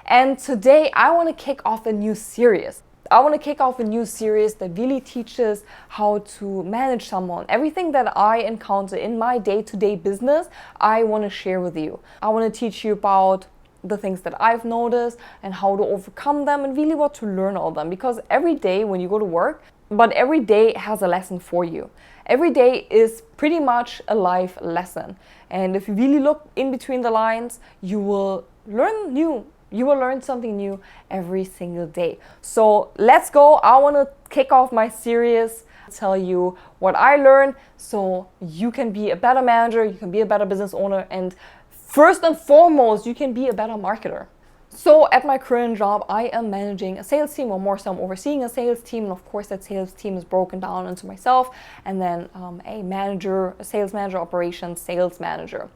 And today I want to kick off a new series. I want to kick off a new series that really teaches how to manage someone. Everything that I encounter in my day-to-day business, I want to share with you. I want to teach you about the things that I've noticed and how to overcome them and really what to learn all of them. Because every day when you go to work, but every day has a lesson for you. Every day is pretty much a life lesson. And if you really look in between the lines, you will learn new. You will learn something new every single day. So let's go. I want to kick off my series, tell you what I learned so you can be a better manager, you can be a better business owner, and first and foremost, you can be a better marketer. So at my current job, I am managing a sales team, or more so I'm overseeing a sales team. And of course that sales team is broken down into myself and then a sales manager, operations sales manager.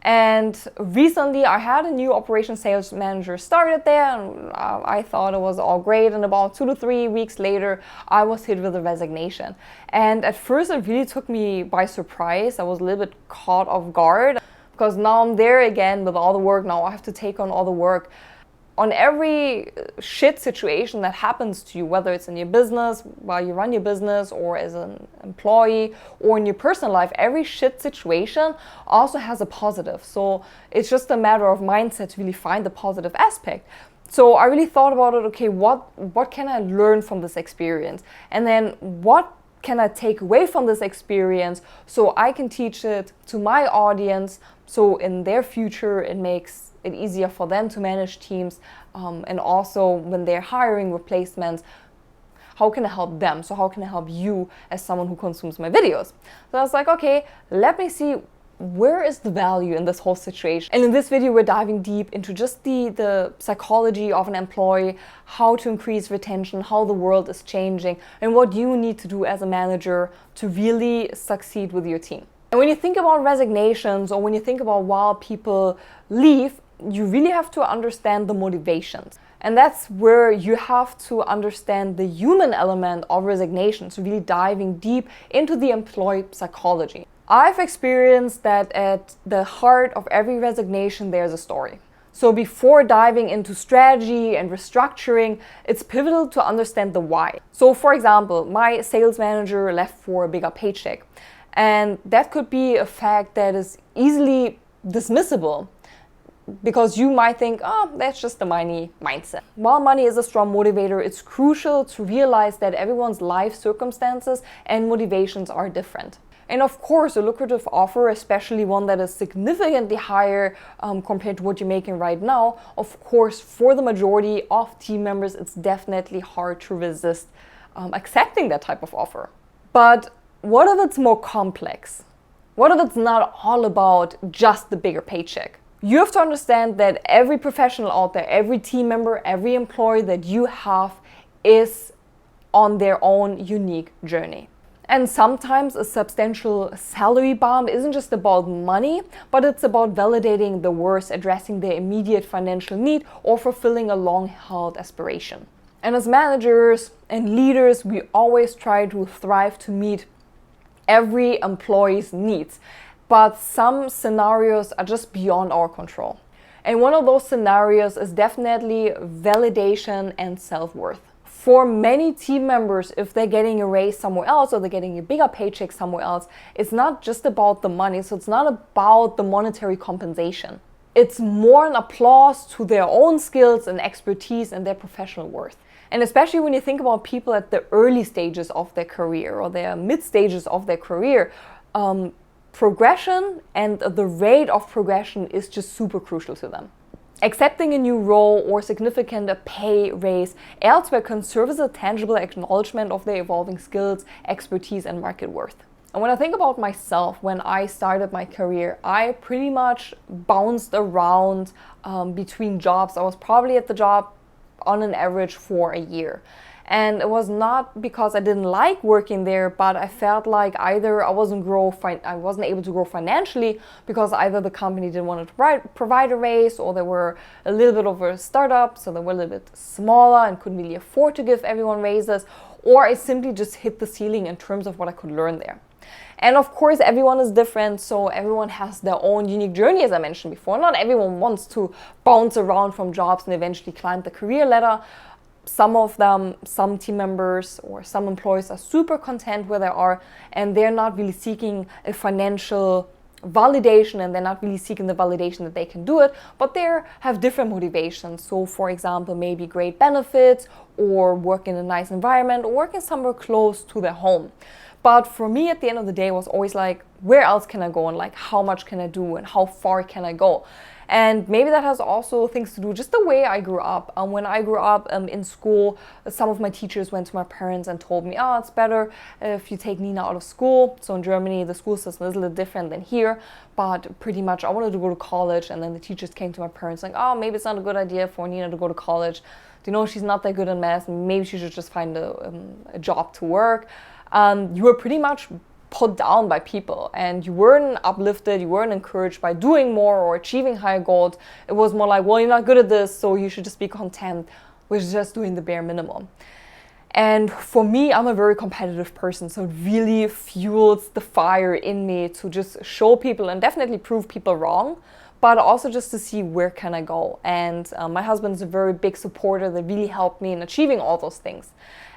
And recently I had a new operations sales manager started there, and I thought it was all great. And about 2 to 3 weeks later, I was hit with a resignation. And at first it really took me by surprise. I was a little bit caught off guard because now I'm there again with all the work. Now I have to take on all the work. On every shit situation that happens to you, whether it's in your business, while you run your business, or as an employee, or in your personal life, every shit situation also has a positive. So it's just a matter of mindset to really find the positive aspect. So I really thought about it, okay, what can I learn from this experience? And then what can I take away from this experience so I can teach it to my audience, so in their future it makes it easier for them to manage teams, and also when they're hiring replacements, how can I help them? So how can I help you as someone who consumes my videos? So I was like, okay, let me see where is the value in this whole situation. And in this video we're diving deep into just the psychology of an employee, how to increase retention, how the world is changing, and what you need to do as a manager to really succeed with your team. And when you think about resignations, or when you think about why people leave, you really have to understand the motivations. And that's where you have to understand the human element of resignation, so really diving deep into the employee psychology. I've experienced that at the heart of every resignation there's a story. So before diving into strategy and restructuring, it's pivotal to understand the why. So for example, my sales manager left for a bigger paycheck. And that could be a fact that is easily dismissible, because you might think, oh, that's just the money mindset. While money is a strong motivator, it's crucial to realize that everyone's life circumstances and motivations are different. And of course, a lucrative offer, especially one that is significantly higher compared to what you're making right now, of course, for the majority of team members, it's definitely hard to resist accepting that type of offer. But what if it's more complex? What if it's not all about just the bigger paycheck? You have to understand that every professional out there, every team member, every employee that you have is on their own unique journey. And sometimes a substantial salary bump isn't just about money, but it's about validating the worth, addressing their immediate financial need, or fulfilling a long-held aspiration. And as managers and leaders, we always try to thrive to meet every employee's needs. But some scenarios are just beyond our control. And one of those scenarios is definitely validation and self-worth. For many team members, if they're getting a raise somewhere else or they're getting a bigger paycheck somewhere else, it's not just about the money. So it's not about the monetary compensation. It's more an applause to their own skills and expertise and their professional worth. And especially when you think about people at the early stages of their career or their mid stages of their career, progression and the rate of progression is just super crucial to them. Accepting a new role or significant pay raise elsewhere can serve as a tangible acknowledgement of their evolving skills, expertise, and market worth. And when I think about myself, when I started my career, I pretty much bounced around between jobs. I was probably at the job on an average for a year. And it was not because I didn't like working there, but I felt like either I wasn't able to grow financially because either the company didn't want to provide a raise, or they were a little bit of a startup, so they were a little bit smaller and couldn't really afford to give everyone raises, or I simply just hit the ceiling in terms of what I could learn there. And of course, everyone is different, so everyone has their own unique journey, as I mentioned before. Not everyone wants to bounce around from jobs and eventually climb the career ladder. Some of them, some team members or some employees are super content where they are, and they're not really seeking a financial validation, and they're not really seeking the validation that they can do it, but they have different motivations. So for example, maybe great benefits, or work in a nice environment, or working somewhere close to their home. But for me, at the end of the day, it was always like, where else can I go, and like, how much can I do, and how far can I go? And maybe that has also things to do just the way I grew up. When I grew up in school, some of my teachers went to my parents and told me, oh, it's better if you take Nina out of school. So in Germany, the school system is a little different than here, but pretty much I wanted to go to college. And then the teachers came to my parents like, oh, maybe it's not a good idea for Nina to go to college. You know, she's not that good in math. Maybe she should just find a job to work. You were pretty much put down by people, and you weren't uplifted, you weren't encouraged by doing more or achieving higher goals. It was more like, well, you're not good at this, so you should just be content with just doing the bare minimum. And for me, I'm a very competitive person, so it really fuels the fire in me to just show people and definitely prove people wrong, but also just to see where can I go. And my husband is a very big supporter that really helped me in achieving all those things.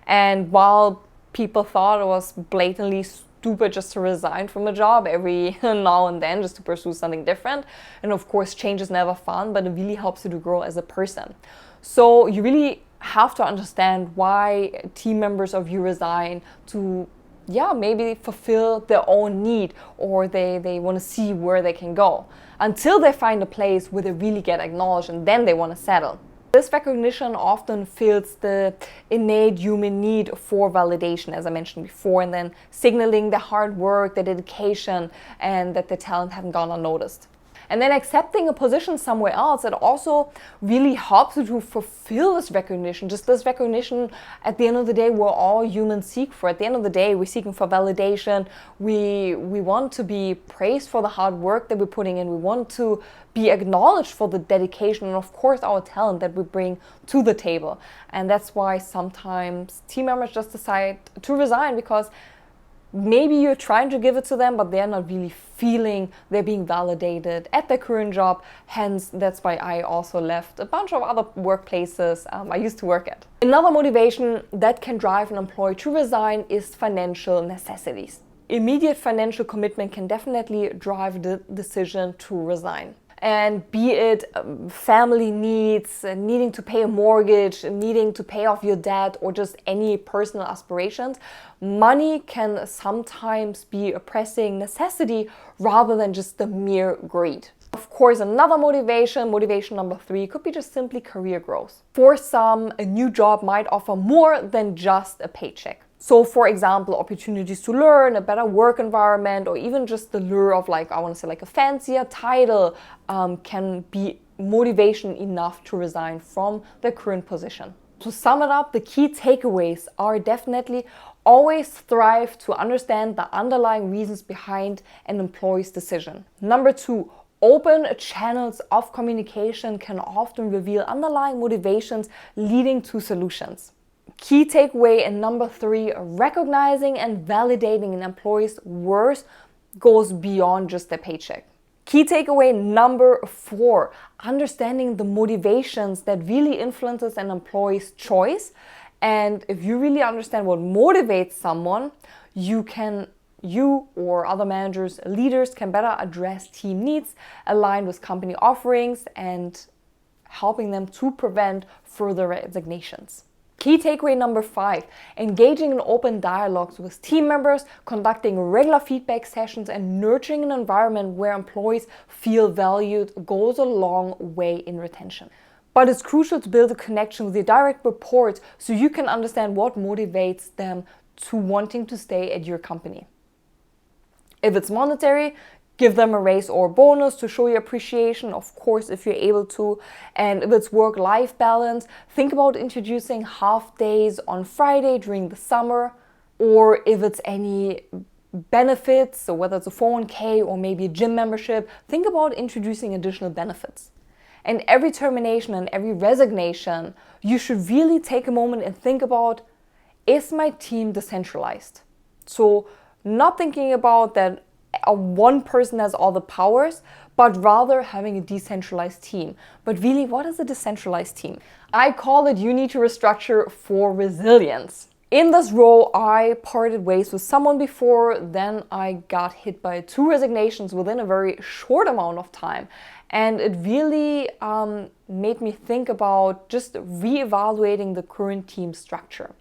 And while people thought it was blatantly stupid just to resign from a job every now and then just to pursue something different, and of course change is never fun, but it really helps you to grow as a person. So you really have to understand why team members of you resign to maybe fulfill their own need, or they want to see where they can go until they find a place where they really get acknowledged, and then they want to settle. This recognition often fills the innate human need for validation, as I mentioned before, and then signaling the hard work, the dedication, and that the talent haven't gone unnoticed. And then accepting a position somewhere else, it also really helps you to fulfill this recognition. Just this recognition, at the end of the day, we're all humans seek for. At the end of the day, we're seeking for validation. We want to be praised for the hard work that we're putting in. We want to be acknowledged for the dedication and, of course, our talent that we bring to the table. And that's why sometimes team members just decide to resign, because maybe you're trying to give it to them, but they're not really feeling they're being validated at their current job. Hence, that's why I also left a bunch of other workplaces I used to work at. Another motivation that can drive an employee to resign is financial necessities. Immediate financial commitment can definitely drive the decision to resign. And be it family needs, needing to pay a mortgage, needing to pay off your debt, or just any personal aspirations, money can sometimes be a pressing necessity rather than just the mere greed. Of course, another motivation number 3, could be just simply career growth. For some, a new job might offer more than just a paycheck. So for example, opportunities to learn, a better work environment, or even just the lure of a fancier title can be motivation enough to resign from the current position. To sum it up, the key takeaways are definitely always strive to understand the underlying reasons behind an employee's decision. Number 2, open channels of communication can often reveal underlying motivations leading to solutions. Key takeaway and number 3, recognizing and validating an employee's worth goes beyond just their paycheck. Key takeaway number 4, understanding the motivations that really influences an employee's choice. And if you really understand what motivates someone, you or other managers, leaders can better address team needs, align with company offerings, and helping them to prevent further resignations. Key takeaway number 5, engaging in open dialogues with team members, conducting regular feedback sessions, and nurturing an environment where employees feel valued goes a long way in retention. But it's crucial to build a connection with your direct reports so you can understand what motivates them to wanting to stay at your company. If it's monetary, give them a raise or bonus to show your appreciation, of course, if you're able to. And if it's work-life balance, think about introducing half days on Friday during the summer. Or if it's any benefits, so whether it's a 401k or maybe a gym membership, think about introducing additional benefits. And every termination and every resignation, you should really take a moment and think about, is my team decentralized? So Not thinking about that one person has all the powers, but rather having a decentralized team. But really, what is a decentralized team? I call it you need to restructure for resilience. In this role, I parted ways with someone before, then I got hit by 2 resignations within a very short amount of time. And it really made me think about just reevaluating the current team structure.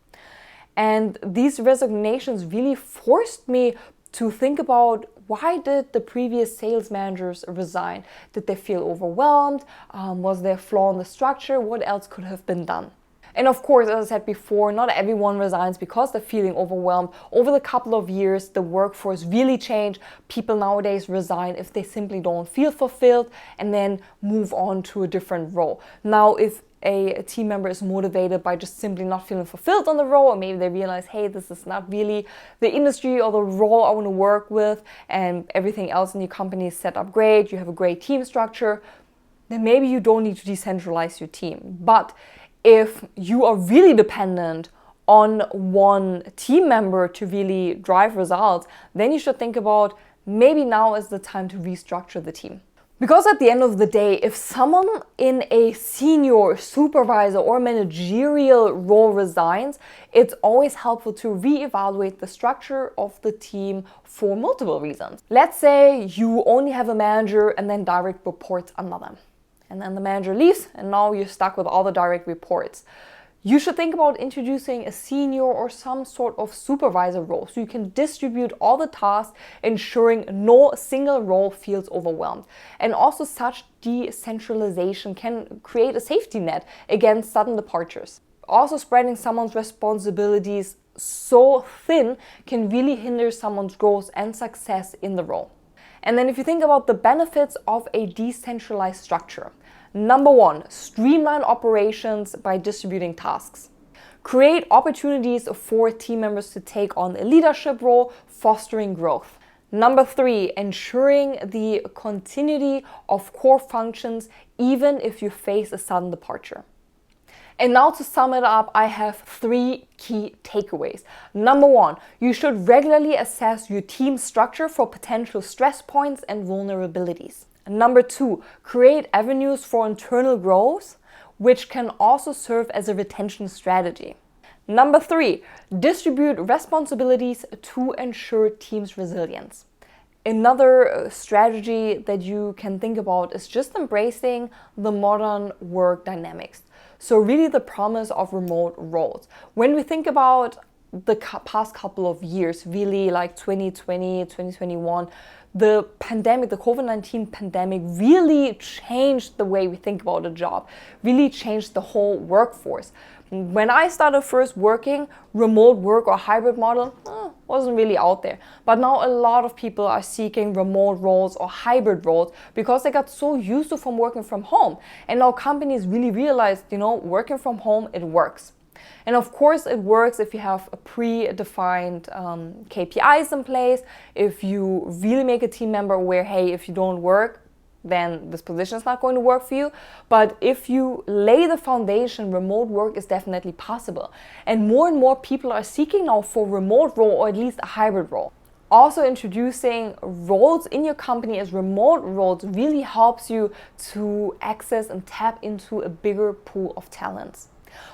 And these resignations really forced me to think about, why did the previous sales managers resign? Did they feel overwhelmed? Was there a flaw in the structure? What else could have been done? And of course, as I said before, not everyone resigns because they're feeling overwhelmed. Over the couple of years, the workforce really changed. People nowadays resign if they simply don't feel fulfilled and then move on to a different role. Now, if a team member is motivated by just simply not feeling fulfilled on the role, or maybe they realize, hey, this is not really the industry or the role I want to work with, and everything else in your company is set up great, you have a great team structure, then maybe you don't need to decentralize your team. But if you are really dependent on one team member to really drive results, then you should think about, maybe now is the time to restructure the team. Because at the end of the day, if someone in a senior, supervisor, or managerial role resigns, it's always helpful to reevaluate the structure of the team for multiple reasons. Let's say you only have a manager and then direct reports under them. And then the manager leaves and now you're stuck with all the direct reports. You should think about introducing a senior or some sort of supervisor role so you can distribute all the tasks, ensuring no single role feels overwhelmed. And also, such decentralization can create a safety net against sudden departures. Also, spreading someone's responsibilities so thin can really hinder someone's growth and success in the role. And then if you think about the benefits of a decentralized structure, number 1, streamline operations by distributing tasks. Create opportunities for team members to take on a leadership role, fostering growth. Number 3, ensuring the continuity of core functions even if you face a sudden departure. And now to sum it up, I have 3 key takeaways. Number 1, you should regularly assess your team structure for potential stress points and vulnerabilities. Number 2, create avenues for internal growth, which can also serve as a retention strategy. Number 3, distribute responsibilities to ensure team's resilience. Another strategy that you can think about is just embracing the modern work dynamics. So really the promise of remote roles. When we think about the past couple of years, really like 2020, 2021, the pandemic, the COVID-19 pandemic really changed the way we think about a job, really changed the whole workforce. When I started first working, remote work or hybrid model wasn't really out there. But now a lot of people are seeking remote roles or hybrid roles because they got so used to from working from home. And now companies really realized, working from home, it works. And of course, it works if you have a predefined KPIs in place, if you really make a team member aware, hey, if you don't work, then this position is not going to work for you. But if you lay the foundation, remote work is definitely possible. And more people are seeking now for remote role or at least a hybrid role. Also, introducing roles in your company as remote roles really helps you to access and tap into a bigger pool of talents.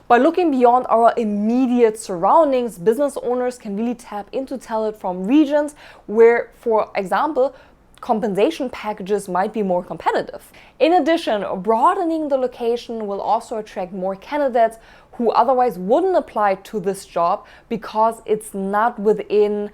By looking beyond our immediate surroundings, business owners can really tap into talent from regions where, for example, compensation packages might be more competitive. In addition, broadening the location will also attract more candidates who otherwise wouldn't apply to this job because it's not within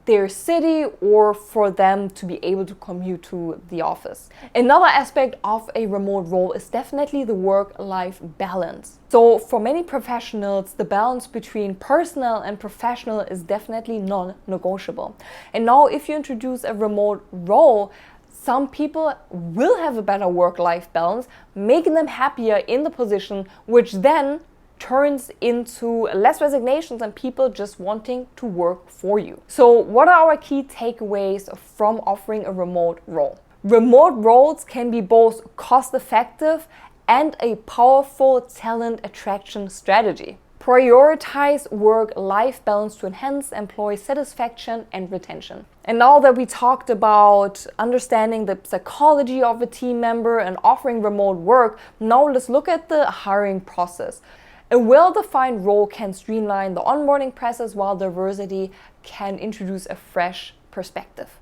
their city or for them to be able to commute to the office. Another aspect of a remote role is definitely the work-life balance. So for many professionals, the balance between personal and professional is definitely non-negotiable. And now if you introduce a remote role, some people will have a better work-life balance, making them happier in the position, which then turns into less resignations and people just wanting to work for you. So what are our key takeaways from offering a remote role? Remote roles can be both cost-effective and a powerful talent attraction strategy. Prioritize work-life balance to enhance employee satisfaction and retention. And now that we talked about understanding the psychology of a team member and offering remote work, now let's look at the hiring process. A well-defined role can streamline the onboarding process, while diversity can introduce a fresh perspective.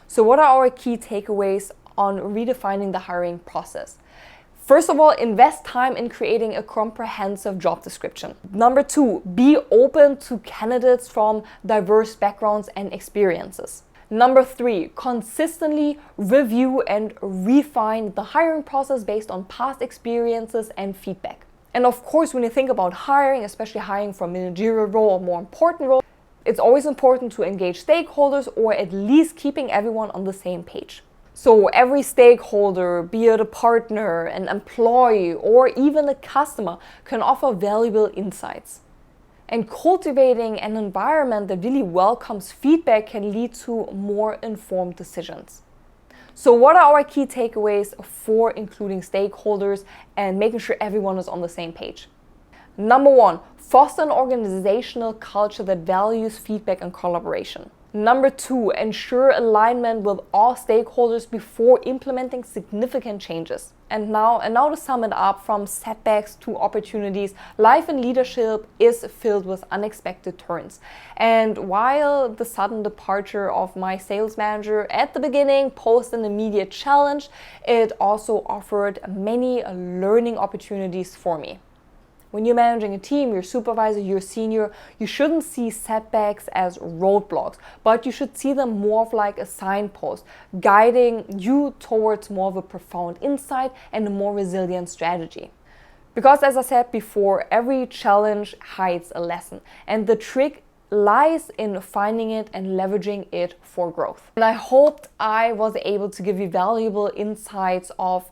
So what are our key takeaways on redefining the hiring process? First of all, invest time in creating a comprehensive job description. Number 2, be open to candidates from diverse backgrounds and experiences. Number 3, consistently review and refine the hiring process based on past experiences and feedback. And of course, when you think about hiring, especially hiring for a managerial role or more important role, it's always important to engage stakeholders, or at least keeping everyone on the same page. So every stakeholder, be it a partner, an employee, or even a customer, can offer valuable insights. And cultivating an environment that really welcomes feedback can lead to more informed decisions. So what are our key takeaways for including stakeholders and making sure everyone is on the same page? Number 1, foster an organizational culture that values feedback and collaboration. Number 2, ensure alignment with all stakeholders before implementing significant changes. And now to sum it up, from setbacks to opportunities, life in leadership is filled with unexpected turns. And while the sudden departure of my sales manager at the beginning posed an immediate challenge, it also offered many learning opportunities for me. When you're managing a team, your supervisor, your senior, you shouldn't see setbacks as roadblocks, but you should see them more of like a signpost, guiding you towards more of a profound insight and a more resilient strategy. Because as I said before, every challenge hides a lesson, and the trick lies in finding it and leveraging it for growth. And I hoped I was able to give you valuable insights of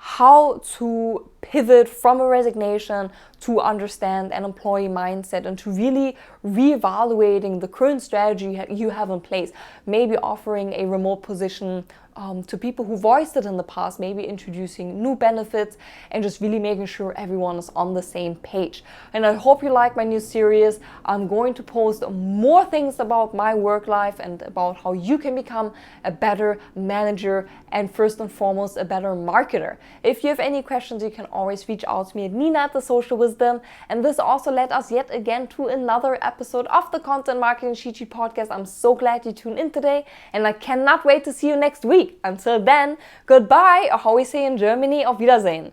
how to pivot from a resignation to understand an employee mindset and to really reevaluating the current strategy you have in place. Maybe offering a remote position to people who voiced it in the past, maybe introducing new benefits, and just really making sure everyone is on the same page. And I hope you like my new series. I'm going to post more things about my work life and about how you can become a better manager and first and foremost a better marketer. If you have any questions, you can always reach out to me at Nina at The Social Wisdom. And this also led us yet again to another episode of the Content Marketing Cheat Sheet podcast. I'm so glad you tuned in today, and I cannot wait to see you next week. Until then, goodbye, or how we say in Germany, auf Wiedersehen.